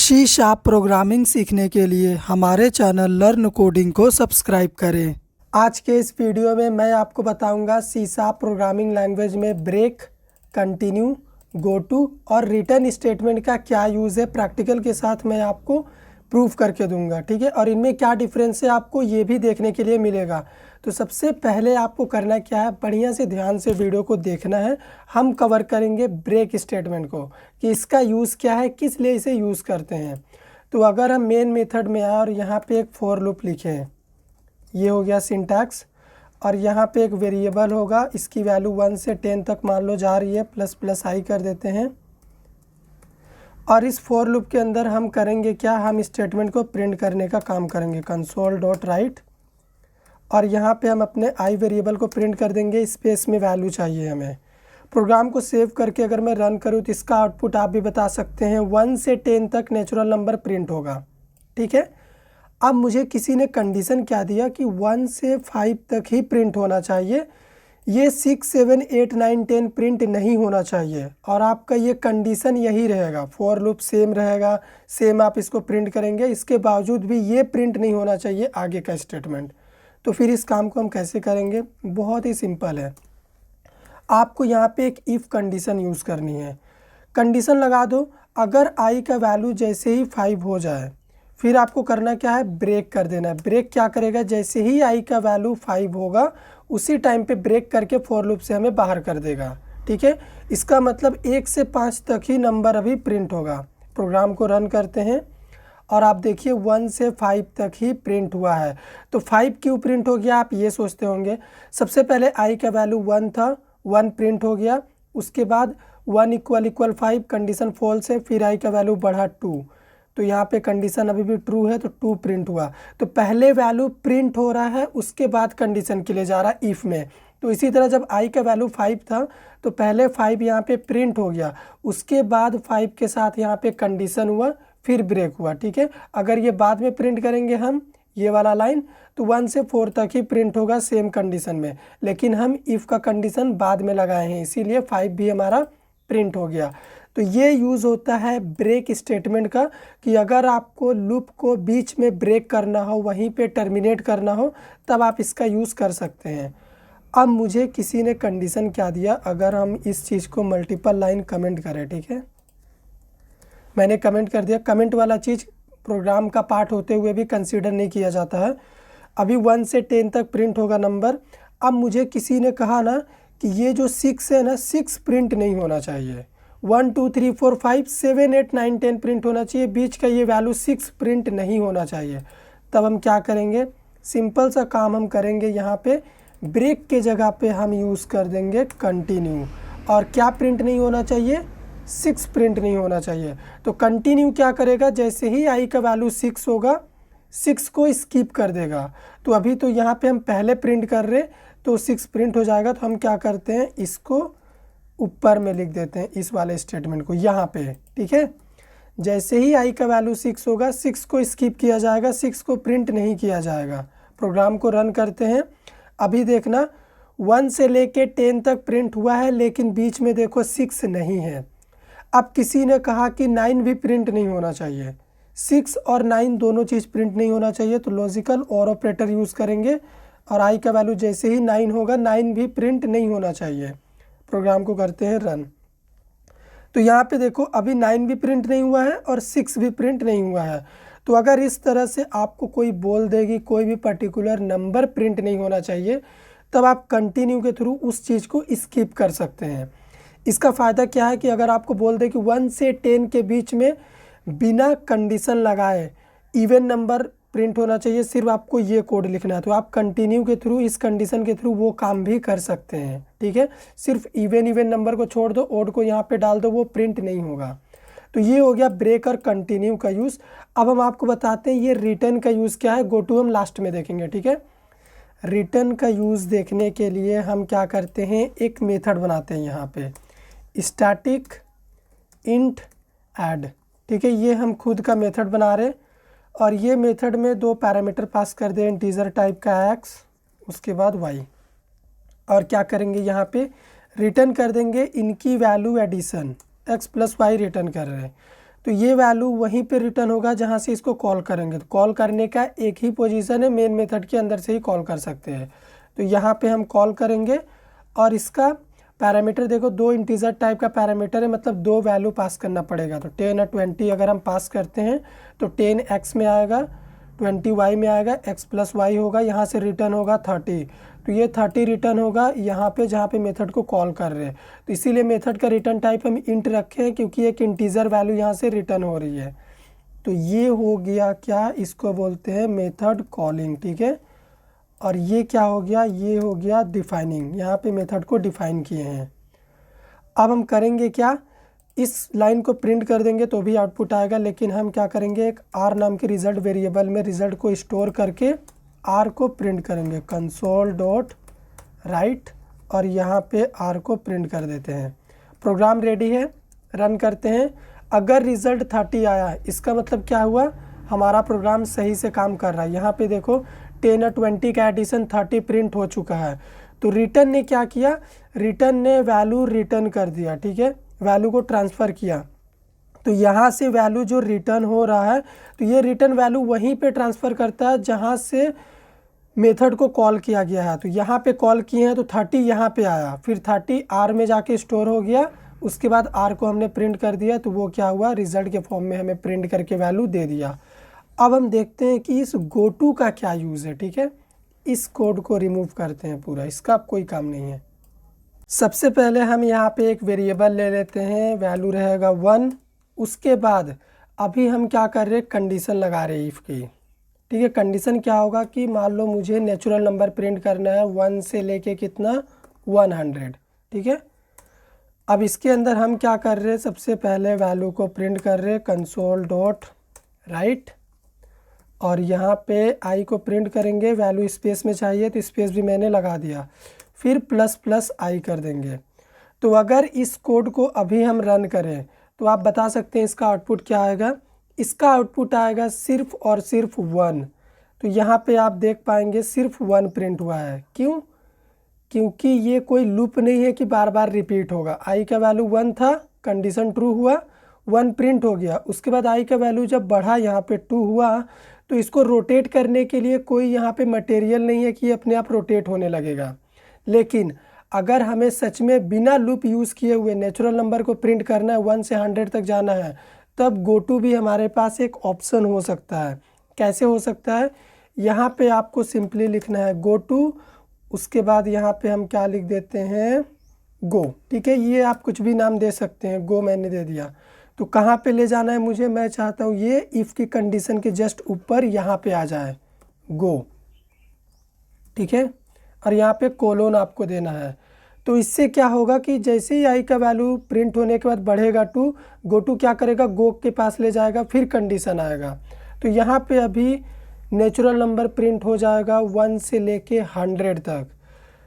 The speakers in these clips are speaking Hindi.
C# प्रोग्रामिंग सीखने के लिए हमारे चैनल लर्न कोडिंग को सब्सक्राइब करें। आज के इस वीडियो में मैं आपको बताऊंगा C# प्रोग्रामिंग लैंग्वेज में ब्रेक, कंटिन्यू, गो टू और रिटर्न स्टेटमेंट का क्या यूज़ है। प्रैक्टिकल के साथ मैं आपको प्रूफ करके दूंगा, ठीक है। और इनमें क्या डिफरेंस है आपको ये भी देखने के लिए मिलेगा। तो सबसे पहले आपको करना क्या है, बढ़िया से ध्यान से वीडियो को देखना है। हम कवर करेंगे ब्रेक स्टेटमेंट को कि इसका यूज़ क्या है, किस लिए इसे यूज़ करते हैं। तो अगर हम मेन मेथड में आए और यहाँ पे एक फॉर लूप लिखें, ये हो गया सिंटैक्स। और यहाँ पे एक वेरिएबल होगा, इसकी वैल्यू 1 से 10 तक मान लो जा रही है, प्लस प्लस आई कर देते हैं। और इस फॉर लूप के अंदर हम करेंगे क्या, हम स्टेटमेंट को प्रिंट करने का काम करेंगे, console.write। और यहाँ पे हम अपने आई वेरिएबल को प्रिंट कर देंगे, स्पेस में वैल्यू चाहिए हमें। प्रोग्राम को सेव करके अगर मैं रन करूँ तो इसका आउटपुट आप भी बता सकते हैं, 1 से 10 तक नेचुरल नंबर प्रिंट होगा, ठीक है। अब मुझे किसी ने कंडीशन क्या दिया कि 1 से 5 तक ही प्रिंट होना चाहिए, ये 6, 7, 8, 9, 10 प्रिंट नहीं होना चाहिए। और आपका ये कंडीशन यही रहेगा, फॉर लूप सेम रहेगा, सेम आप इसको प्रिंट करेंगे, इसके बावजूद भी ये प्रिंट नहीं होना चाहिए आगे का स्टेटमेंट। तो फिर इस काम को हम कैसे करेंगे, बहुत ही सिंपल है। आपको यहाँ पे एक इफ़ कंडीशन यूज़ करनी है। कंडीशन लगा दो, अगर आई का वैल्यू जैसे ही 5 हो जाए, फिर आपको करना क्या है, ब्रेक कर देना है। ब्रेक क्या करेगा, जैसे ही आई का वैल्यू 5 होगा उसी टाइम पे ब्रेक करके फॉर लूप से हमें बाहर कर देगा, ठीक है। इसका मतलब 1 से 5 तक ही नंबर अभी प्रिंट होगा। प्रोग्राम को रन करते हैं और आप देखिए 1 से 5 तक ही प्रिंट हुआ है। तो 5 क्यों प्रिंट हो गया, आप ये सोचते होंगे। सबसे पहले आई का वैल्यू 1 था, 1 प्रिंट हो गया। उसके बाद 1 = 5 कंडीशन फॉल्स है, फिर आई का वैल्यू बढ़ा 2, तो यहाँ पे कंडीशन अभी भी ट्रू है तो 2 प्रिंट हुआ। तो पहले वैल्यू प्रिंट हो रहा है, उसके बाद कंडीशन के लिए जा रहा है इफ़ में। तो इसी तरह जब आई का वैल्यू 5 था तो पहले 5 यहाँ पे प्रिंट हो गया, उसके बाद 5 के साथ यहाँ पे कंडीशन हुआ, फिर ब्रेक हुआ, ठीक है। अगर ये बाद में प्रिंट करेंगे हम ये वाला लाइन, तो 1 से 4 तक ही प्रिंट होगा सेम कंडीशन में, लेकिन हम इफ़ का कंडीशन बाद में लगाए हैं, इसीलिए 5 भी हमारा प्रिंट हो गया। तो ये यूज़ होता है ब्रेक स्टेटमेंट का, कि अगर आपको लूप को बीच में ब्रेक करना हो, वहीं पे टर्मिनेट करना हो, तब आप इसका यूज़ कर सकते हैं। अब मुझे किसी ने कंडीशन क्या दिया, अगर हम इस चीज़ को मल्टीपल लाइन कमेंट करें, ठीक है, मैंने कमेंट कर दिया। कमेंट वाला चीज़ प्रोग्राम का पार्ट होते हुए भी कंसीडर नहीं किया जाता है। अभी 1 से 10 तक प्रिंट होगा नंबर। अब मुझे किसी ने कहा ना कि ये जो 6 है ना, 6 प्रिंट नहीं होना चाहिए, 1, 2, 3, 4, 5, 7, 8, 9, 10 प्रिंट होना चाहिए, बीच का ये वैल्यू 6 प्रिंट नहीं होना चाहिए। तब हम क्या करेंगे, सिंपल सा काम हम करेंगे, यहाँ पे ब्रेक के जगह पे हम यूज़ कर देंगे कंटिन्यू। और क्या प्रिंट नहीं होना चाहिए, 6 प्रिंट नहीं होना चाहिए। तो कंटिन्यू क्या करेगा, जैसे ही आई का वैल्यू 6 होगा, 6 को स्किप कर देगा। तो अभी तो यहाँ पे हम पहले प्रिंट कर रहे, तो 6 प्रिंट हो जाएगा। तो हम क्या करते हैं, इसको ऊपर में लिख देते हैं, इस वाले स्टेटमेंट को यहाँ पे, ठीक है। जैसे ही आई का वैल्यू 6 होगा, 6 को स्किप किया जाएगा, 6 को प्रिंट नहीं किया जाएगा। प्रोग्राम को रन करते हैं। अभी देखना 1 से लेके 10 तक प्रिंट हुआ है, लेकिन बीच में देखो 6 नहीं है। अब किसी ने कहा कि 9 भी प्रिंट नहीं होना चाहिए, 6 और 9 दोनों चीज़ प्रिंट नहीं होना चाहिए। तो लॉजिकल और ऑपरेटर यूज़ करेंगे, और आई का वैल्यू जैसे ही 9 होगा, 9 भी प्रिंट नहीं होना चाहिए। प्रोग्राम को करते हैं रन। तो यहाँ पे देखो अभी 9 भी प्रिंट नहीं हुआ है और 6 भी प्रिंट नहीं हुआ है। तो अगर इस तरह से आपको कोई बोल देगी कोई भी पर्टिकुलर नंबर प्रिंट नहीं होना चाहिए, तब आप कंटिन्यू के थ्रू उस चीज़ को स्किप कर सकते हैं। इसका फ़ायदा क्या है कि अगर आपको बोल दे कि 1 से 10 के बीच में बिना कंडीशन लगाए इवन नंबर प्रिंट होना चाहिए, सिर्फ आपको ये कोड लिखना है, तो आप कंटिन्यू के थ्रू, इस कंडीशन के थ्रू वो काम भी कर सकते हैं, ठीक है। सिर्फ इवन नंबर को छोड़ दो, ओड को यहाँ पे डाल दो, वो प्रिंट नहीं होगा। तो ये हो गया ब्रेक और कंटिन्यू का यूज़। अब हम आपको बताते हैं ये रिटर्न का यूज़ क्या है। गो टू हम लास्ट में देखेंगे, ठीक है। रिटर्न का यूज़ देखने के लिए हम क्या करते हैं, एक मेथड बनाते हैं यहाँ पे, स्टैटिक इंट ऐड, ठीक है। ये हम खुद का मेथड बना रहे, और ये मेथड में 2 पैरामीटर पास कर दें, इंटीजर टाइप का x, उसके बाद y। और क्या करेंगे, यहाँ पे रिटर्न कर देंगे इनकी value addition, x + y return कर रहे हैं। तो ये वैल्यू वहीं पे रिटर्न होगा जहाँ से इसको कॉल करेंगे। तो कॉल करने का एक ही पोजीशन है, मेन मेथड के अंदर से ही कॉल कर सकते हैं। तो यहाँ पे हम कॉल करेंगे और इसका पैरामीटर देखो, दो इंटीजर टाइप का पैरामीटर है, मतलब दो वैल्यू पास करना पड़ेगा। तो 10 और 20 अगर हम पास करते हैं तो 10 x में आएगा, 20 y में आएगा, x प्लस वाई होगा, यहाँ से रिटर्न होगा 30। तो ये 30 रिटर्न होगा यहाँ पे जहाँ पे मेथड को कॉल कर रहे हैं। तो इसीलिए मेथड का रिटर्न टाइप हम इंट रखे हैं, क्योंकि एक इंटीजर वैल्यू यहाँ से रिटर्न हो रही है। तो ये हो गया क्या, इसको बोलते हैं मेथड कॉलिंग, ठीक है। और ये क्या हो गया, ये हो गया डिफाइनिंग, यहाँ पे मेथड को डिफाइन किए हैं। अब हम करेंगे क्या, इस लाइन को प्रिंट कर देंगे तो भी आउटपुट आएगा, लेकिन हम क्या करेंगे, एक आर नाम के रिजल्ट वेरिएबल में रिजल्ट को स्टोर करके आर को प्रिंट करेंगे, कंसोल डॉट राइट, और यहाँ पे आर को प्रिंट कर देते हैं। प्रोग्राम रेडी है, रन करते हैं। अगर रिजल्ट 30 आया, इसका मतलब क्या हुआ, हमारा प्रोग्राम सही से काम कर रहा है। यहाँ पे देखो 10 और 20 का एडिशन 30 प्रिंट हो चुका है। तो रिटर्न ने क्या किया, रिटर्न ने वैल्यू रिटर्न कर दिया, ठीक है, वैल्यू को ट्रांसफ़र किया। तो यहाँ से वैल्यू जो रिटर्न हो रहा है, तो ये रिटर्न वैल्यू वहीं पे ट्रांसफ़र करता है जहाँ से मेथड को कॉल किया गया है। तो यहाँ पे कॉल किए हैं तो 30 यहाँ पे आया, फिर 30 आर में जाके स्टोर हो गया, उसके बाद आर को हमने प्रिंट कर दिया, तो वो क्या हुआ, रिजल्ट के फॉर्म में हमें प्रिंट करके वैल्यू दे दिया। अब हम देखते हैं कि इस गोटू का क्या यूज़ है, ठीक है। इस कोड को रिमूव करते हैं पूरा, इसका अब कोई काम नहीं है। सबसे पहले हम यहाँ पे एक वेरिएबल ले लेते हैं, वैल्यू रहेगा 1। उसके बाद अभी हम क्या कर रहे हैं, कंडीशन लगा रहे हैं इफ़ की, ठीक है। कंडीशन क्या होगा कि मान लो मुझे नेचुरल नंबर प्रिंट करना है 1 से लेके कितना 100, ठीक है। अब इसके अंदर हम क्या कर रहे हैं, सबसे पहले वैल्यू को प्रिंट कर रहे हैं, कंसोल डॉट राइट, और यहाँ पे आई को प्रिंट करेंगे, वैल्यू स्पेस में चाहिए तो स्पेस भी मैंने लगा दिया, फिर प्लस प्लस आई कर देंगे। तो अगर इस कोड को अभी हम रन करें तो आप बता सकते हैं इसका आउटपुट क्या आएगा। इसका आउटपुट आएगा सिर्फ और सिर्फ 1। तो यहाँ पे आप देख पाएंगे सिर्फ 1 प्रिंट हुआ है। क्यों, क्योंकि ये कोई लूप नहीं है कि बार बार रिपीट होगा। आई का वैल्यू 1 था, कंडीशन ट्रू हुआ, 1 प्रिंट हो गया, उसके बाद आई का वैल्यू जब बढ़ा यहाँ पे 2 हुआ, तो इसको रोटेट करने के लिए कोई यहाँ पे मटेरियल नहीं है कि अपने आप रोटेट होने लगेगा। लेकिन अगर हमें सच में बिना लूप यूज़ किए हुए नेचुरल नंबर को प्रिंट करना है, 1 से 100 तक जाना है, तब गोटू भी हमारे पास एक ऑप्शन हो सकता है। कैसे हो सकता है, यहाँ पे आपको सिंपली लिखना है गोटू, उसके बाद यहाँ पे हम क्या लिख देते हैं, गो, ठीक है। ये आप कुछ भी नाम दे सकते हैं, गो मैंने दे दिया। तो कहाँ पे ले जाना है मुझे, मैं चाहता हूँ ये इफ़ की कंडीशन के जस्ट ऊपर यहाँ पे आ जाए, गो, ठीक है। और यहाँ पे कोलोन आपको देना है। तो इससे क्या होगा कि जैसे ही आई का वैल्यू प्रिंट होने के बाद बढ़ेगा 2, गोटू क्या करेगा, गो के पास ले जाएगा, फिर कंडीशन आएगा। तो यहाँ पे अभी नेचुरल नंबर प्रिंट हो जाएगा 1 से लेके 100 तक।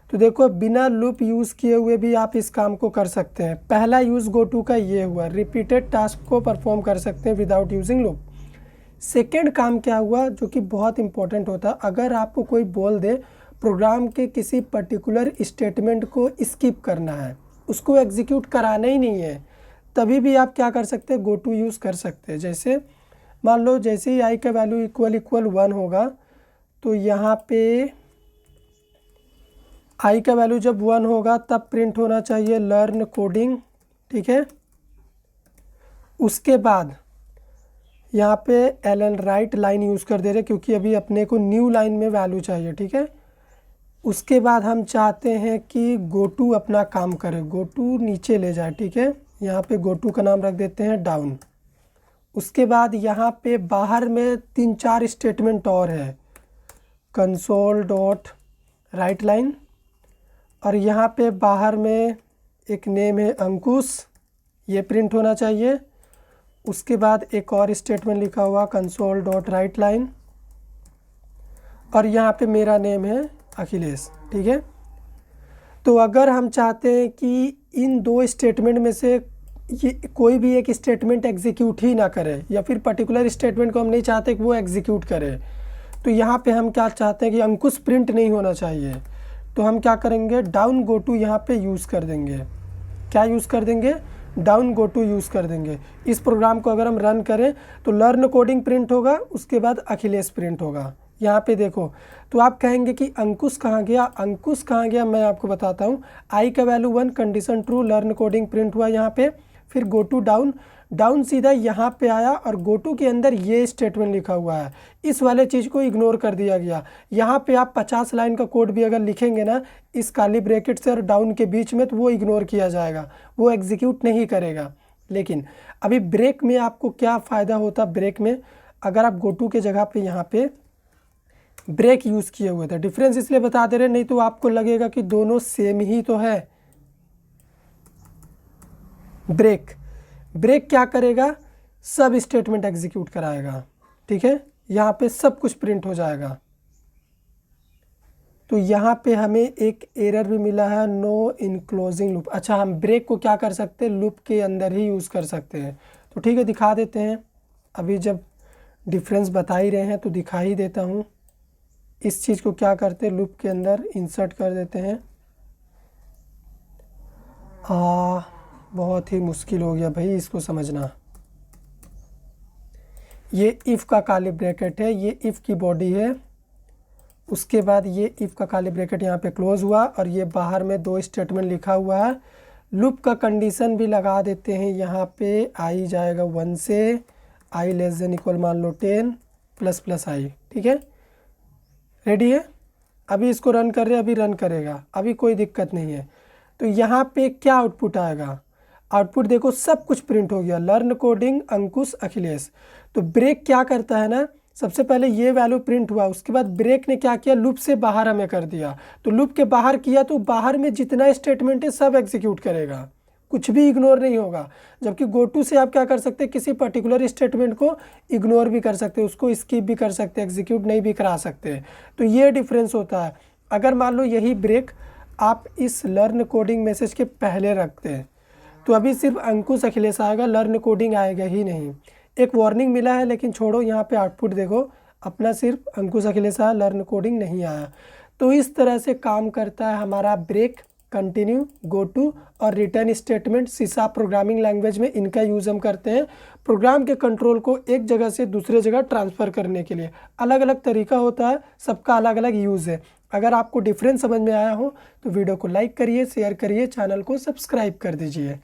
तो देखो बिना लूप यूज़ किए हुए भी आप इस काम को कर सकते हैं। पहला यूज़ गोटू का ये हुआ, रिपीटेड टास्क को परफॉर्म कर सकते हैं विदाउट यूजिंग लूप। सेकेंड काम क्या हुआ जो कि बहुत इंपॉर्टेंट होता है, अगर आपको कोई बोल दे प्रोग्राम के किसी पर्टिकुलर स्टेटमेंट को स्किप करना है, उसको एग्जीक्यूट कराना ही नहीं है, तभी भी आप क्या कर सकते हैं, गोटू यूज़ कर सकते हैं। जैसे मान लो जैसे ही आई का वैल्यू इक्वल 1 होगा, तो यहाँ पे आई का वैल्यू जब 1 होगा तब प्रिंट होना चाहिए लर्न कोडिंग, ठीक है। उसके बाद यहाँ पे एलन राइट लाइन यूज़ कर दे रहे क्योंकि अभी अपने को न्यू लाइन में वैल्यू चाहिए, ठीक है। उसके बाद हम चाहते हैं कि गोटू अपना काम करे, गोटू नीचे ले जाए, ठीक है। यहाँ पे गोटू का नाम रख देते हैं डाउन। उसके बाद यहाँ पे बाहर में 3-4 स्टेटमेंट और है, कंसोल डॉट राइट लाइन, और यहाँ पे बाहर में एक नेम है अंकुश, ये प्रिंट होना चाहिए। उसके बाद एक और स्टेटमेंट लिखा हुआ कंसोल डॉट राइट लाइन, और यहाँ पे मेरा नेम है अखिलेश, ठीक है। तो अगर हम चाहते हैं कि इन 2 स्टेटमेंट में से ये कोई भी एक स्टेटमेंट एग्जीक्यूट ही ना करे, या फिर पर्टिकुलर स्टेटमेंट को हम नहीं चाहते कि वो एग्जीक्यूट करे, तो यहाँ पे हम क्या चाहते हैं कि अंकुश प्रिंट नहीं होना चाहिए। तो हम क्या करेंगे, डाउन गोटू यहाँ पे यूज़ कर देंगे। क्या यूज़ कर देंगे, डाउन गो टू यूज़ कर देंगे। इस प्रोग्राम को अगर हम रन करें तो लर्न कोडिंग प्रिंट होगा, उसके बाद अखिलेश प्रिंट होगा। यहाँ पे देखो, तो आप कहेंगे कि अंकुश कहाँ गया, अंकुश कहाँ गया, मैं आपको बताता हूँ। आई का value 1, condition true, learn coding print हुआ यहाँ पे। फिर गो टू डाउन, डाउन सीधा यहाँ पे आया और गो टू के अंदर ये स्टेटमेंट लिखा हुआ है, इस वाले चीज़ को इग्नोर कर दिया गया। यहाँ पे आप 50 लाइन का कोड भी अगर लिखेंगे ना इस काली ब्रैकेट से और डाउन के बीच में, तो वो इग्नोर किया जाएगा, वो एग्जीक्यूट नहीं करेगा। लेकिन अभी ब्रेक में आपको क्या फ़ायदा होता, ब्रेक में अगर आप गो टू के जगह पे यहाँ पे ब्रेक यूज़ किए हुए थे, डिफरेंस इसलिए बता दे रहे, नहीं तो आपको लगेगा कि दोनों सेम ही तो है। ब्रेक, ब्रेक क्या करेगा, सब स्टेटमेंट एग्जीक्यूट कराएगा, ठीक है। यहाँ पे सब कुछ प्रिंट हो जाएगा। तो यहाँ पे हमें एक एरर भी मिला है, नो इनक्लोजिंग लूप। अच्छा, हम ब्रेक को क्या कर सकते हैं, लूप के अंदर ही यूज़ कर सकते हैं। तो ठीक है, दिखा देते हैं। अभी जब डिफरेंस बता ही रहे हैं तो दिखा ही देता हूँ। इस चीज़ को क्या करते हैं, लूप के अंदर इंसर्ट कर देते हैं। बहुत ही मुश्किल हो गया भाई इसको समझना। ये इफ़ का काली ब्रैकेट है, ये इफ़ की बॉडी है, उसके बाद ये इफ़ का काली ब्रैकेट यहाँ पे क्लोज हुआ और ये बाहर में 2 स्टेटमेंट लिखा हुआ है। लूप का कंडीशन भी लगा देते हैं, यहाँ पे आई जाएगा 1 से आई लेस देन इक्वल मान लो 10 प्लस प्लस आई, ठीक है। रेडी है, अभी इसको रन कर रहे हैं, अभी रन करेगा, अभी कोई दिक्कत नहीं है। तो यहाँ पे क्या आउटपुट आएगा, आउटपुट देखो सब कुछ प्रिंट हो गया, लर्न कोडिंग अंकुश अखिलेश। तो ब्रेक क्या करता है ना, सबसे पहले ये वैल्यू प्रिंट हुआ, उसके बाद ब्रेक ने क्या किया, लूप से बाहर हमें कर दिया। तो लूप के बाहर किया तो बाहर में जितना स्टेटमेंट है सब एग्जीक्यूट करेगा, कुछ भी इग्नोर नहीं होगा। जबकि गो टू से आप क्या कर सकते हैं, किसी पर्टिकुलर स्टेटमेंट को इग्नोर भी कर सकते हैं, उसको स्किप भी कर सकते हैं, एग्जीक्यूट नहीं भी करा सकते। तो ये डिफरेंस होता है। अगर मान लो यही ब्रेक आप इस लर्न कोडिंग मैसेज के पहले रखते हैं तो अभी सिर्फ अंकुश अखिलेश आएगा, लर्न कोडिंग आएगा ही नहीं। एक वार्निंग मिला है, लेकिन छोड़ो, यहाँ पे आउटपुट देखो अपना, सिर्फ अंकुश अखिलेश आया, लर्न कोडिंग नहीं आया। तो इस तरह से काम करता है हमारा ब्रेक, कंटिन्यू, गो टू और रिटर्न स्टेटमेंट। सीसा प्रोग्रामिंग लैंग्वेज में इनका यूज़ हम करते हैं प्रोग्राम के कंट्रोल को एक जगह से दूसरे जगह ट्रांसफ़र करने के लिए। अलग अलग तरीका होता है, सबका अलग अलग यूज़ है। अगर आपको डिफरेंस समझ में आया हो तो वीडियो को लाइक करिए, शेयर करिए, चैनल को सब्सक्राइब कर दीजिए।